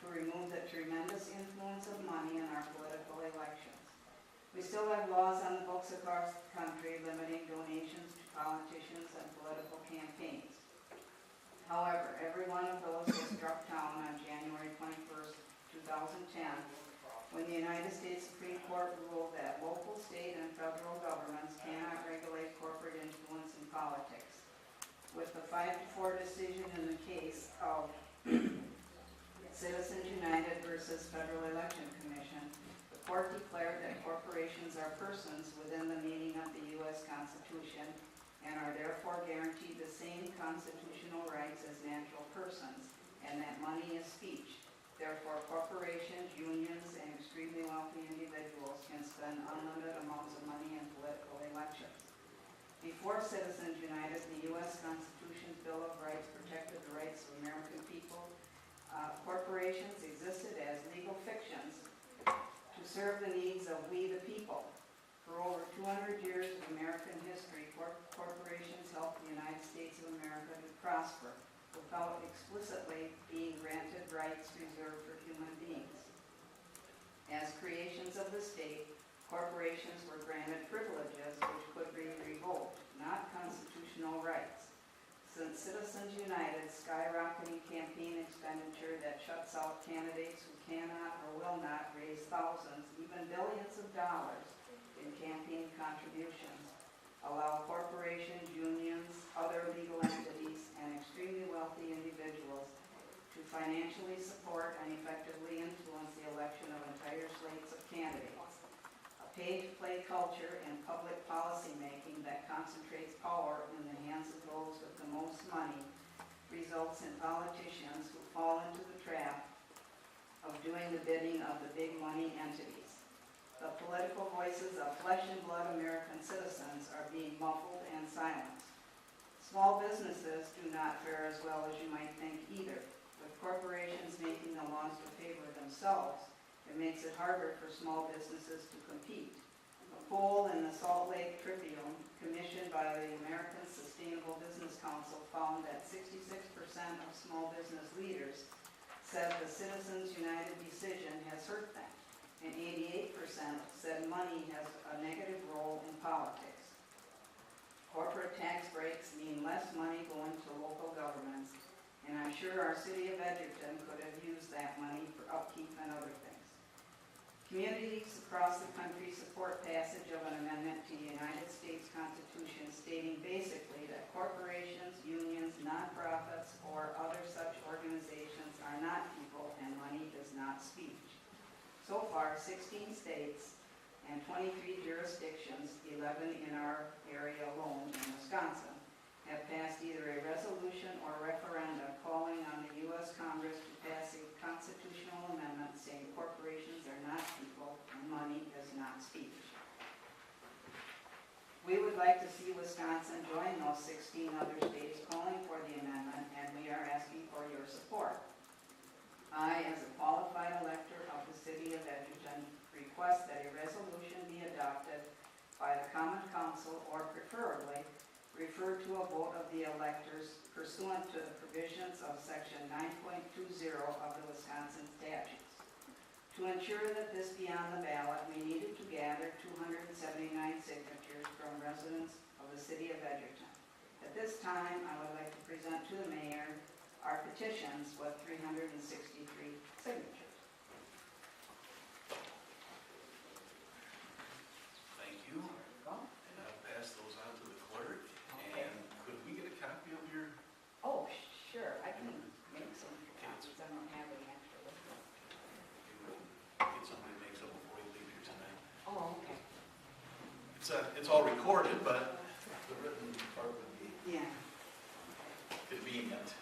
to remove the tremendous influence of money in our political elections. We still have laws on the books across the country limiting donations to politicians and political campaigns. However, every one of those was struck down on January 21st, 2010, when the United States Supreme Court ruled that local, state, and federal governments cannot regulate corporate influence in politics. With the 5-4 decision in the case of Citizens United versus Federal Election Commission, the court declared that corporations are persons within the meaning of the U.S. Constitution and are therefore guaranteed the same constitutional rights as natural persons, and that money is speech. Therefore, corporations, unions, and extremely wealthy individuals can spend unlimited amounts of money in political elections. Before Citizens United, the U.S. Constitution's Bill of Rights protected the rights of American people. Corporations existed as legal fictions to serve the needs of we the people. For over 200 years of American history, corporations helped the United States of America to prosper without explicitly being granted rights reserved for human beings. As creations of the state, corporations were granted privileges which could be revoked, not constitutional rights. Since Citizens United's skyrocketing campaign expenditure that shuts out candidates who cannot or will not raise thousands, even billions of dollars in campaign contributions, allow corporations, unions, other legal entities, and extremely wealthy individuals to financially support and effectively influence the election of entire slates of candidates. A pay-to-play culture in public policy making that concentrates power in the hands of those with the most money results in politicians who fall into the trap of doing the bidding of the big money entities. The political voices of flesh and blood American citizens are being muffled and silenced. Small businesses do not fare as well as you might think either. With corporations making the laws to favor themselves, it makes it harder for small businesses to compete. A poll in the Salt Lake Tribune, commissioned by the American Sustainable Business Council, found that 66% of small business leaders said the Citizens United decision has hurt them, and 88% said money has a negative role in politics. Corporate tax breaks mean less money going to local governments, and I'm sure our city of Edgerton could have used that money for upkeep and other things. Communities across the country support passage of an amendment to the United States Constitution stating basically that corporations, unions, nonprofits, or other such organizations are not people and money is not speech. So far, 16 states and 23 jurisdictions, 11 in our area alone in Wisconsin, have passed either a resolution or referendum calling on the U.S. Congress to pass a constitutional amendment saying corporations are not people and money is not speech. We would like to see Wisconsin join those 16 other states calling for the amendment, and we are asking for your support. I, as a qualified elector of the city of Edgerton, request that a resolution be adopted by the Common Council or preferably refer to a vote of the electors pursuant to the provisions of Section 9.20 of the Wisconsin statutes. To ensure that this be on the ballot, we needed to gather 279 signatures from residents of the city of Edgerton. At this time, I would like to present to the mayor our petitions with 363 signatures. Thank you. And I'll pass those on to the clerk. Okay. And could we get a copy of your? Oh, sure. I can make some copies. I don't have any extra with me. Get somebody to make some before you leave here tonight. Oh, okay. It's all recorded, but the written part would be Yeah. convenient.